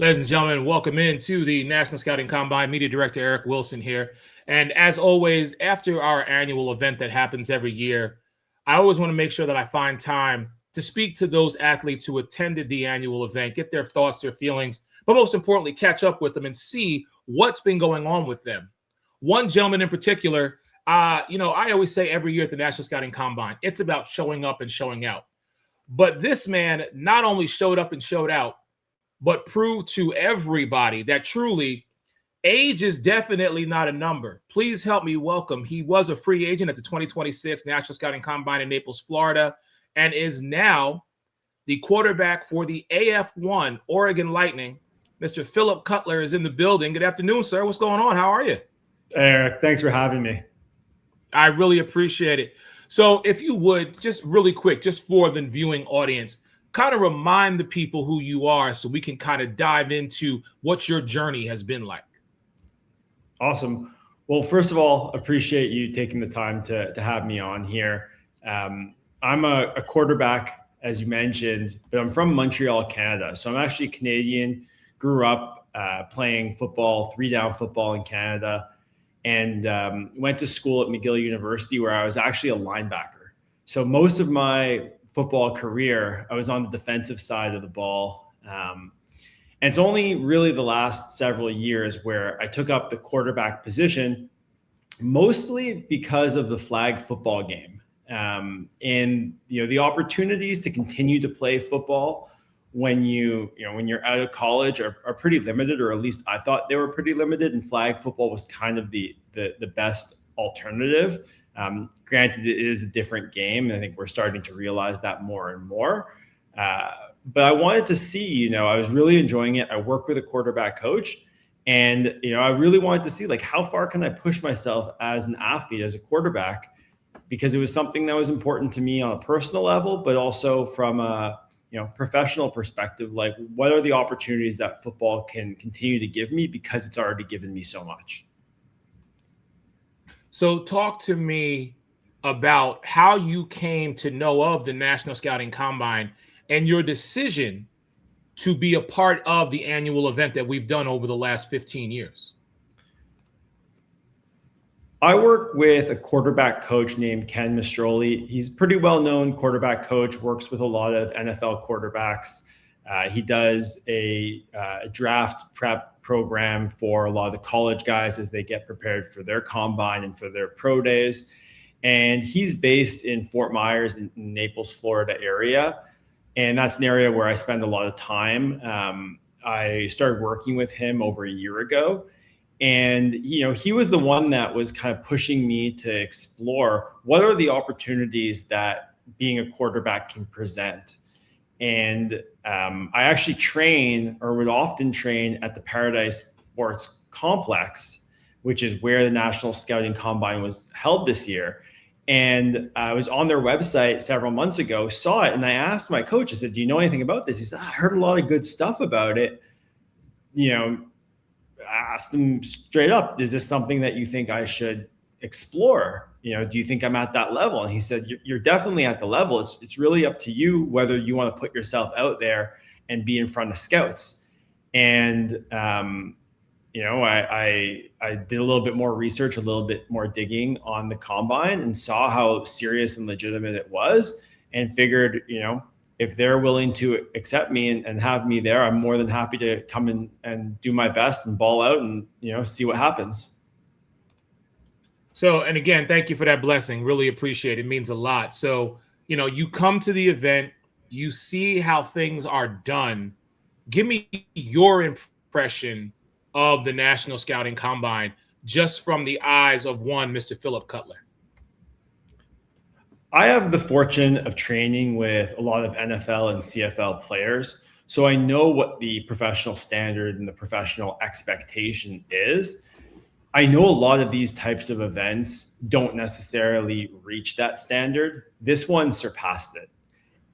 Ladies and gentlemen, welcome into the National Scouting Combine. Media Director Eric Wilson here. And as always, after our annual event that happens every year, I always want to make sure that I find time to speak to those athletes who attended the annual event, get their thoughts, their feelings, but most importantly, catch up with them and see what's been going on with them. One gentleman in particular, I always say every year at the National Scouting Combine, it's about showing up and showing out. But this man not only showed up and showed out, but prove to everybody that truly age is definitely not a number. Please help me welcome. He was a free agent at the 2026 National Scouting Combine in Naples, Florida, and is now the quarterback for the AF1 Oregon Lightning. Mr. Philip Cutler is in the building. Good afternoon, sir. What's going on? How are you? Eric, thanks for having me. I really appreciate it. So if you would, just really quick, just for the viewing audience, kind of remind the people who you are so we can kind of dive into what your journey has been like. Awesome. Well, first of all, appreciate you taking the time to have me on here. I'm a quarterback, as you mentioned, but I'm from Montreal, Canada. So I'm actually Canadian, grew up playing football, 3-down football in Canada, and went to school at McGill University where I was actually a linebacker. So most of my football career, I was on the defensive side of the ball. And it's only really the last several years where I took up the quarterback position, mostly because of the flag football game. And the opportunities to continue to play football when you're out of college are pretty limited, or at least I thought they were pretty limited, and flag football was kind of the best alternative. Granted, it is a different game, and I think we're starting to realize that more and more. But I wanted to see, I was really enjoying it. I work with a quarterback coach, and, I really wanted to see, like, how far can I push myself as an athlete, as a quarterback, because it was something that was important to me on a personal level, but also from a, professional perspective. Like, what are the opportunities that football can continue to give me because it's already given me so much? So talk to me about how you came to know of the National Scouting Combine and your decision to be a part of the annual event that we've done over the last 15 years. I work with a quarterback coach named Ken Mistroli. He's a pretty well-known quarterback coach, works with a lot of NFL quarterbacks. He does a draft prep program for a lot of the college guys as they get prepared for their combine and for their pro days. And he's based in Fort Myers in Naples, Florida area. And that's an area where I spend a lot of time. I started working with him over a year ago. And, he was the one that was kind of pushing me to explore what are the opportunities that being a quarterback can present. And I actually would often train at the Paradise Sports Complex, which is where the National Scouting Combine was held this year. And I was on their website several months ago, saw it, and I asked my coach, I said, do you know anything about this? He said, I heard a lot of good stuff about it. I asked him straight up, is this something that you think I should explore? Do you think I'm at that level? And he said, you're definitely at the level. It's really up to you whether you want to put yourself out there and be in front of scouts. And, I did a little bit more research, a little bit more digging on the combine, and saw how serious and legitimate it was, and figured, if they're willing to accept me and have me there, I'm more than happy to come in and do my best and ball out and, see what happens. So, and again, thank you for that blessing. Really appreciate it. It means a lot. So, you come to the event, you see how things are done. Give me your impression of the National Scouting Combine just from the eyes of one Mr. Philip Cutler. I have the fortune of training with a lot of NFL and CFL players. So I know what the professional standard and the professional expectation is. I know a lot of these types of events don't necessarily reach that standard. This one surpassed it.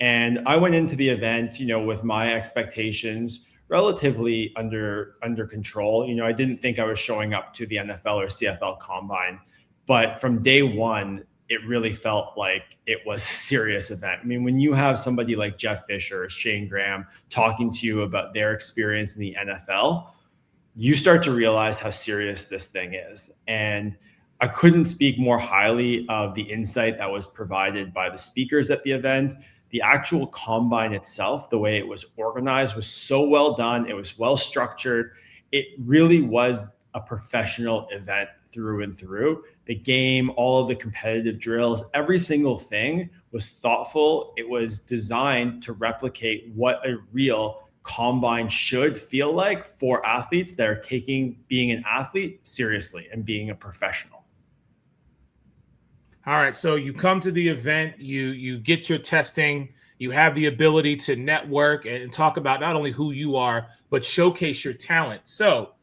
And I went into the event, with my expectations relatively under control. I didn't think I was showing up to the NFL or CFL combine, but from day one, it really felt like it was a serious event. I mean, when you have somebody like Jeff Fisher or Shane Graham talking to you about their experience in the NFL, you start to realize how serious this thing is. And I couldn't speak more highly of the insight that was provided by the speakers at the event. The actual combine itself, the way it was organized, was so well done. It was well structured. It really was a professional event through and through. The game, all of the competitive drills, every single thing was thoughtful. It was designed to replicate what a real combine should feel like for athletes that are taking being an athlete seriously and being a professional. All right, so you come to the event, you get your testing, you have the ability to network and talk about not only who you are, but showcase your talent. So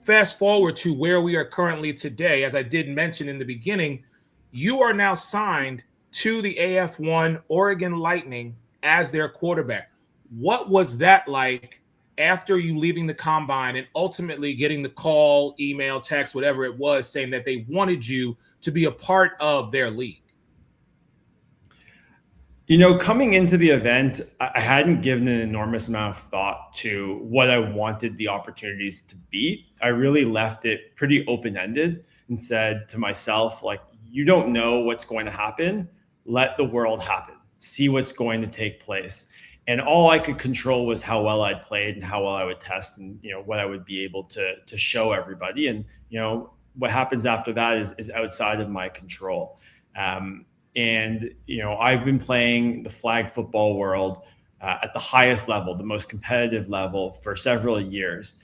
fast forward to where we are currently today. As I did mention in the beginning, you are now signed to the AF1 Oregon Lightning as their quarterback. What was that like after you leaving the combine and ultimately getting the call, email, text, whatever it was, saying that they wanted you to be a part of their league? You know, coming into the event, I hadn't given an enormous amount of thought to what I wanted the opportunities to be. I really left it pretty open-ended and said to myself, like, you don't know what's going to happen. Let the world happen. See what's going to take place. And all I could control was how well I'd played and how well I would test and, you know, what I would be able to show everybody. And, you know, what happens after that is outside of my control. And, you know, I've been playing the flag football world at the highest level, the most competitive level for several years.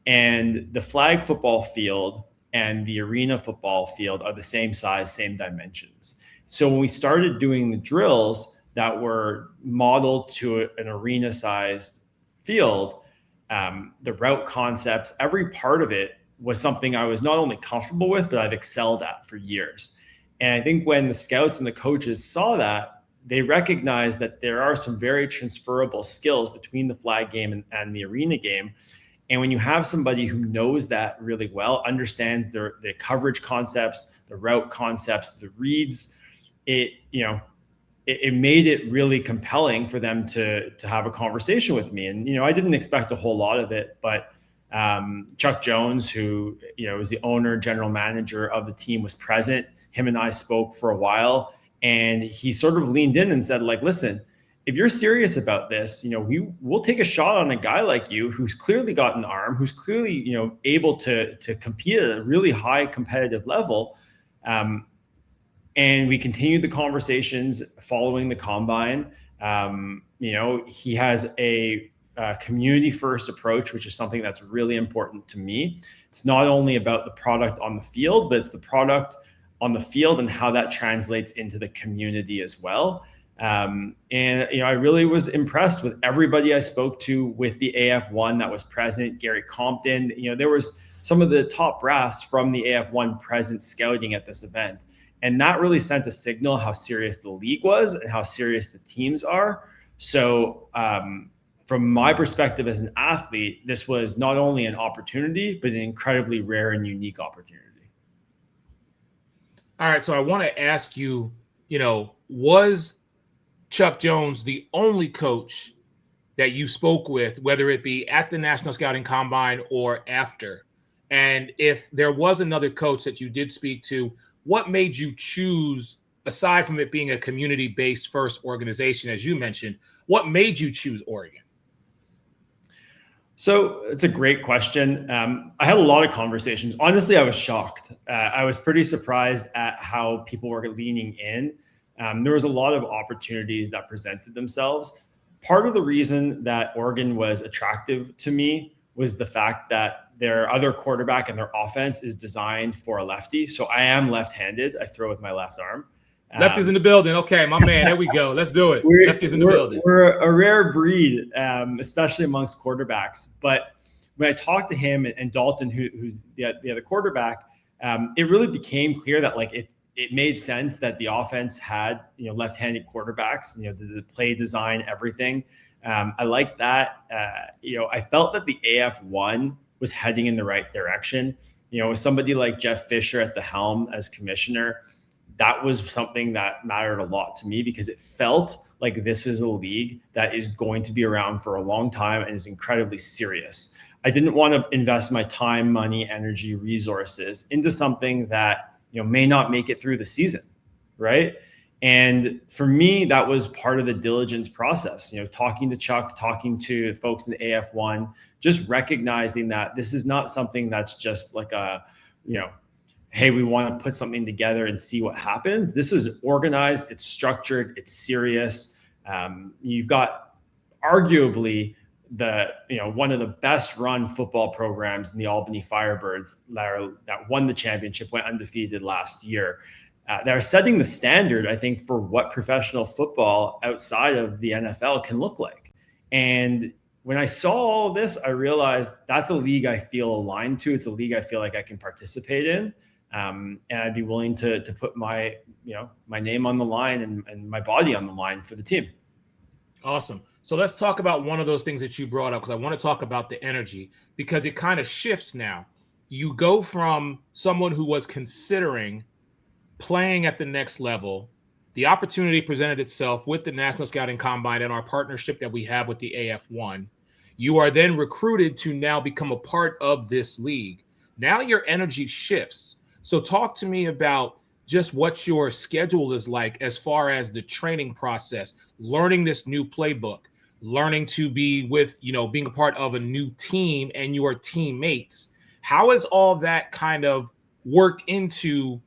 And the flag football field and the arena football field are the same size, same dimensions. So when we started doing the drills that were modeled to an arena sized field, the route concepts, every part of it was something I was not only comfortable with, but I've excelled at for years. And I think when the scouts and the coaches saw that, they recognized that there are some very transferable skills between the flag game and the arena game. And when you have somebody who knows that really well, understands the coverage concepts, the route concepts, the reads, it made it really compelling for them to have a conversation with me. And, you know, I didn't expect a whole lot of it, but Chuck Jones, who, you know, was the owner, general manager of the team, was present. Him and I spoke for a while, and he sort of leaned in and said, like, listen, if you're serious about this, you know, we'll take a shot on a guy like you who's clearly got an arm, who's clearly, you know, able to compete at a really high competitive level. And we continued the conversations following the combine. You know, he has a community first approach, which is something that's really important to me. It's not only about the product on the field, but it's the product on the field and how that translates into the community as well. And, you know, I really was impressed with everybody I spoke to with the AF1 that was present. Gary Compton, you know, there was some of the top brass from the AF1 present scouting at this event. And that really sent a signal how serious the league was and how serious the teams are. So from my perspective as an athlete, this was not only an opportunity, but an incredibly rare and unique opportunity. All right, so I want to ask you, you know, was Chuck Jones the only coach that you spoke with, whether it be at the National Scouting Combine or after? And if there was another coach that you did speak to, what made you choose, aside from it being a community-based first organization, as you mentioned, what made you choose Oregon? So it's a great question. I had a lot of conversations. Honestly, I was shocked. I was pretty surprised at how people were leaning in. There was a lot of opportunities that presented themselves. Part of the reason that Oregon was attractive to me was the fact that their other quarterback and their offense is designed for a lefty. So I am left-handed. I throw with my left arm. Lefty's in the building. Okay, my man. There we go. Let's do it. Lefty's in the building. We're a rare breed, especially amongst quarterbacks. But when I talked to him and Dalton, who's the other quarterback, it really became clear that like it made sense that the offense had, you know, left-handed quarterbacks, you know, the play design, everything. I like that. You know, I felt that the AF1 was heading in the right direction. You know, with somebody like Jeff Fisher at the helm as commissioner, that was something that mattered a lot to me, because it felt like this is a league that is going to be around for a long time and is incredibly serious. I didn't want to invest my time, money, energy, resources into something that, may not make it through the season, right? And for me, that was part of the diligence process, talking to Chuck, talking to folks in the AF1, just recognizing that this is not something that's just like hey, we want to put something together and see what happens. This is organized, it's structured, it's serious. You've got arguably one of the best run football programs in the Albany Firebirds that won the championship, went undefeated last year. They're setting the standard, I think, for what professional football outside of the NFL can look like. And when I saw all of this, I realized that's a league I feel aligned to. It's a league I feel like I can participate in. And I'd be willing to put my name on the line and my body on the line for the team. Awesome. So let's talk about one of those things that you brought up, because I want to talk about the energy, because it kind of shifts now. You go from someone who was considering playing at the next level. The opportunity presented itself with the National Scouting Combine and our partnership that we have with the AF1. You are then recruited to now become a part of this league. Now your energy shifts. So talk to me about just what your schedule is like as far as the training process, learning this new playbook, learning to be with, being a part of a new team and your teammates. How has all that kind of worked into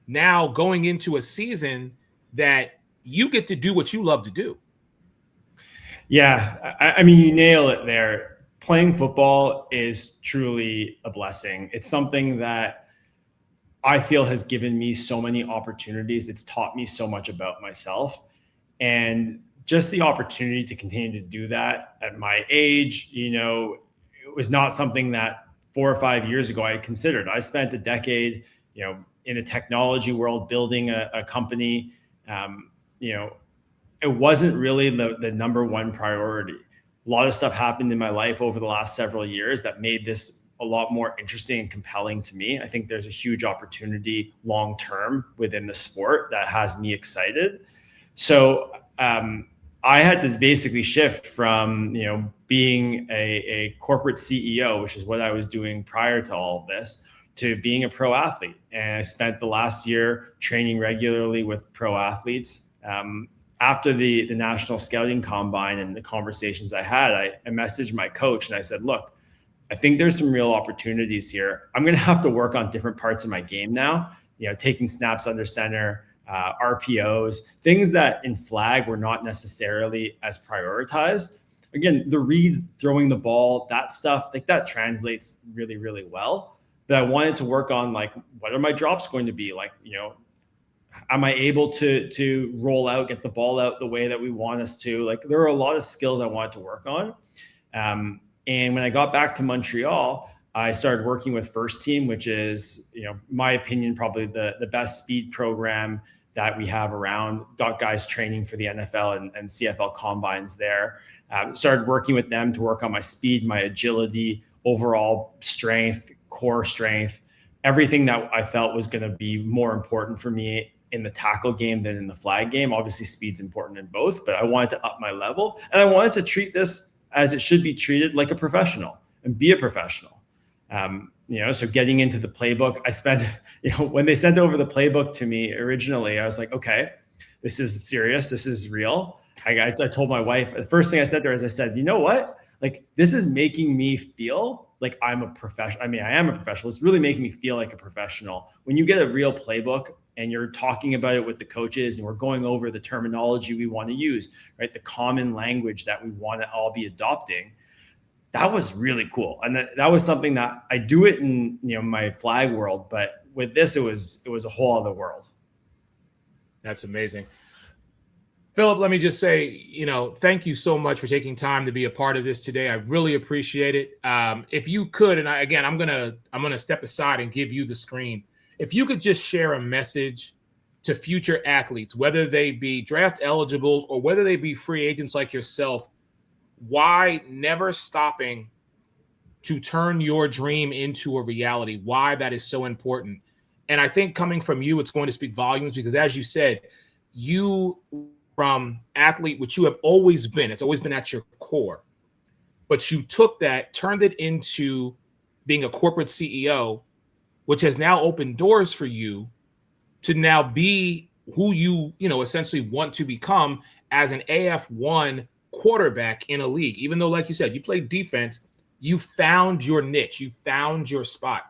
now going into a season that you get to do what you love to do? Yeah, I mean, you nail it there. Playing football is truly a blessing. It's something that I feel has given me so many opportunities. It's taught me so much about myself, and just the opportunity to continue to do that at my age, it was not something that 4 or 5 years ago I had considered. I spent a decade, in the technology world building a company. It wasn't really the number one priority. A lot of stuff happened in my life over the last several years that made this a lot more interesting and compelling to me. I think there's a huge opportunity long-term within the sport that has me excited. So I had to basically shift from, being a corporate CEO, which is what I was doing prior to all of this, to being a pro athlete. And I spent the last year training regularly with pro athletes. After the National Scouting Combine and the conversations I had, I messaged my coach and I said, look, I think there's some real opportunities here. I'm going to have to work on different parts of my game now, taking snaps under center, RPOs, things that in flag were not necessarily as prioritized. Again, the reads, throwing the ball, that stuff, like that translates really, really well. But I wanted to work on, like, what are my drops going to be? Like, am I able to roll out, get the ball out the way that we want us to? Like, there are a lot of skills I wanted to work on. And when I got back to Montreal, I started working with First Team, which is, my opinion, probably the best speed program that we have around. Got guys training for the NFL and CFL combines there. Started working with them to work on my speed, my agility, overall strength, core strength, everything that I felt was going to be more important for me in the tackle game than in the flag game. Obviously, speed's important in both, but I wanted to up my level, and I wanted to treat this as it should be treated, like a professional, and be a professional. So getting into the playbook, I spent, when they sent over the playbook to me originally, I was like, okay, this is serious. This is real. I told my wife, the first thing I said to her is I said, you know what? Like, this is making me feel like I'm a professional. I mean, I am a professional. It's really making me feel like a professional. When you get a real playbook and you're talking about it with the coaches and we're going over the terminology we want to use, right? The common language that we want to all be adopting. That was really cool. And that was something that I do it in, my flag world, but with this, it was a whole other world. That's amazing. Philip, let me just say, thank you so much for taking time to be a part of this today. I really appreciate it. If you could, and I'm gonna step aside and give you the screen. If you could just share a message to future athletes, whether they be draft eligibles or whether they be free agents like yourself, why never stopping to turn your dream into a reality, why that is so important. And I think coming from you, it's going to speak volumes because, as you said, you from athlete, which you have always been, it's always been at your core, but you took that, turned it into being a corporate CEO, which has now opened doors for you to now be who you essentially want to become as an AF1 quarterback in a league. Even though, like you said, you played defense, you found your niche, you found your spot.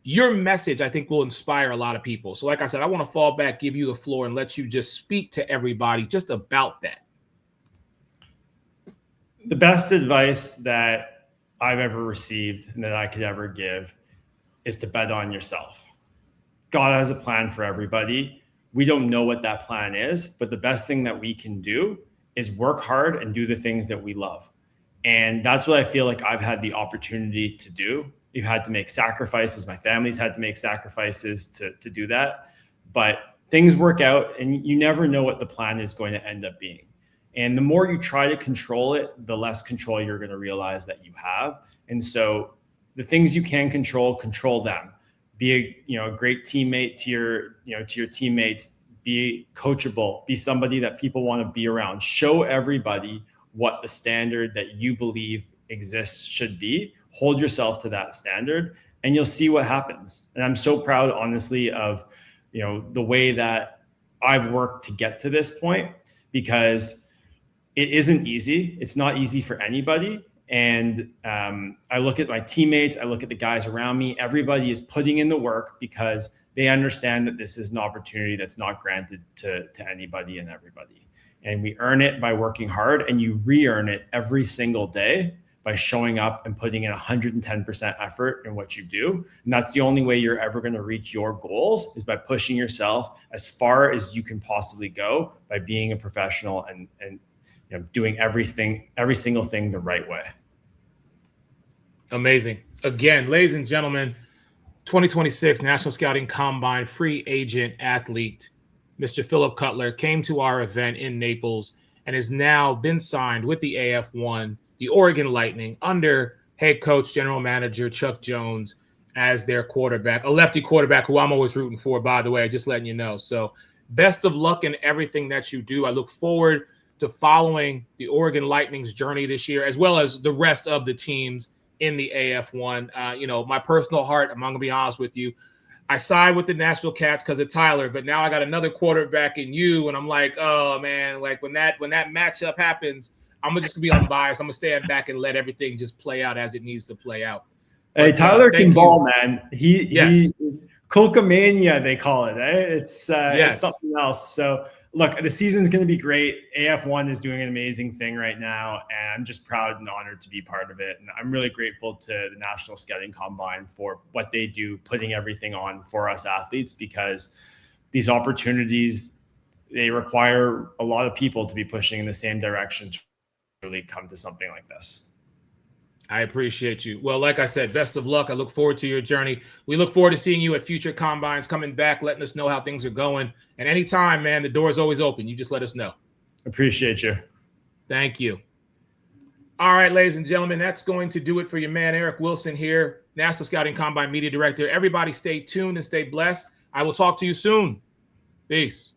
Your message, I think, will inspire a lot of people. So like I said, I want to fall back, give you the floor, and let you just speak to everybody just about that. The best advice that I've ever received and that I could ever give is to bet on yourself. God has a plan for everybody. We don't know what that plan is, but the best thing that we can do is work hard and do the things that we love. And that's what I feel like I've had the opportunity to do. You've had to make sacrifices. My family's had to make sacrifices to do that. But things work out, and you never know what the plan is going to end up being. And the more you try to control it, the less control you're going to realize that you have. And so the things you can control them. Be a great teammate to your teammates. Be coachable. Be somebody that people want to be around. Show everybody what the standard that you believe exists should be. Hold yourself to that standard, and you'll see what happens. And I'm so proud, honestly, of the way that I've worked to get to this point, because it isn't easy. It's not easy for anybody. And I look at my teammates, I look at the guys around me. Everybody is putting in the work because they understand that this is an opportunity that's not granted to anybody and everybody. And we earn it by working hard, and you re-earn it every single day by showing up and putting in 110% effort in what you do. And that's the only way you're ever going to reach your goals, is by pushing yourself as far as you can possibly go, by being a professional and doing every single thing the right way. Amazing. Again, ladies and gentlemen, 2026 National Scouting Combine free agent athlete, Mr. Philip Cutler, came to our event in Naples and has now been signed with the AF1, the Oregon Lightning, under head coach, general manager Chuck Jones as their quarterback, a lefty quarterback who I'm always rooting for, by the way, just letting you know. So best of luck in everything that you do. I look forward to following the Oregon Lightning's journey this year, as well as the rest of the teams in the AF1. My personal heart, I'm going to be honest with you, I side with the Nashville Cats because of Tyler, but now I got another quarterback in you, and I'm like, oh man, like when that matchup happens, I'm just gonna be unbiased. I'm gonna stand back and let everything just play out as it needs to play out. Hey, but, Tyler can ball, man. He Colcomania, they call it. It's something else. So look, the season's going to be great. AF1 is doing an amazing thing right now, and I'm just proud and honored to be part of it. And I'm really grateful to the National Scouting Combine for what they do, putting everything on for us athletes, because these opportunities, they require a lot of people to be pushing in the same direction to really come to something like this. I appreciate you. Well, like I said, best of luck. I look forward to your journey. We look forward to seeing you at future combines, coming back, letting us know how things are going. And anytime, man, the door is always open. You just let us know. Appreciate you. Thank you. All right, ladies and gentlemen, that's going to do it for your man, Eric Wilson here, National Scouting Combine Media Director. Everybody stay tuned and stay blessed. I will talk to you soon. Peace.